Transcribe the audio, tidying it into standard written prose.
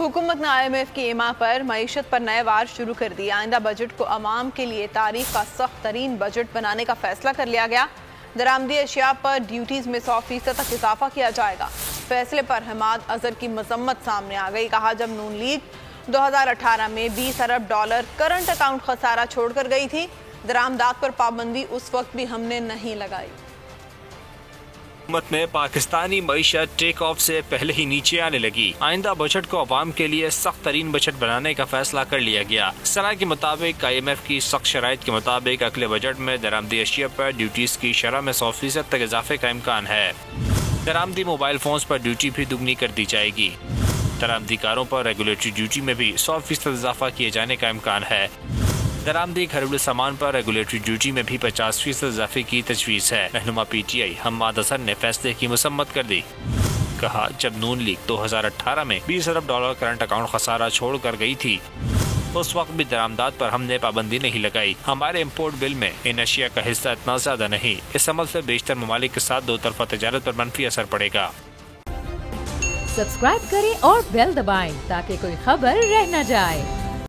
हुकूमत ने IMF की इमा पर मईशत पर नए वार शुरू कर दिया। आइंदा बजट को आवाम के लिए तारीख का सख्त तरीन बजट बनाने का फैसला कर लिया गया। दरामदी अशिया पर ड्यूटीज में 100% तक इजाफा किया जाएगा। फैसले पर हमाद अजहर की मजम्मत सामने आ गई। कहा, जब नून लीग 2018 में $20 अरब करंट अकाउंट खसारा छोड़कर गई थी, दरामदात पर पाबंदी उस वक्त भी हमने नहीं लगाई। हुकूमत में पाकिस्तानी मईशत टेक ऑफ से पहले ही नीचे आने लगी। आइंदा बजट को अवाम के लिए सख्त तरीन बजट बनाने का फैसला कर लिया गया। सलाह के मुताबिक IMF की सख्त शराइत के मुताबिक अगले बजट में दरामदी अशिया पर ड्यूटीज की शरह में 100% तक इजाफे का इम्कान है। दरामदी मोबाइल फोन्स पर ड्यूटी भी दुगनी कर दी जाएगी। दरामदी कारों पर रेगुलेटरी ड्यूटी में भी 100% इजाफा किए जाने का इम्कान है। दरामदी घरेलू सामान पर रेगुलेटरी ड्यूटी में भी 50% इजाफे की तजवीज़ है। रहनुमा PTI हमाद अजहर ने फैसले की मुसम्मत कर दी। कहा, जब नून लीग 2018 में $20 अरब करंट अकाउंट खसारा छोड़ कर गई थी, उस वक्त भी दरामदात पर हमने पाबंदी नहीं लगाई। हमारे इम्पोर्ट बिल में इन अशिया का हिस्सा इतना ज्यादा नहीं। इस अमल से बेशतर ममालिक के साथ दो तरफा तजारत पर मनफी असर पड़ेगा। सब्सक्राइब करें और बेल दबाएं ताकि कोई खबर रह न जाए।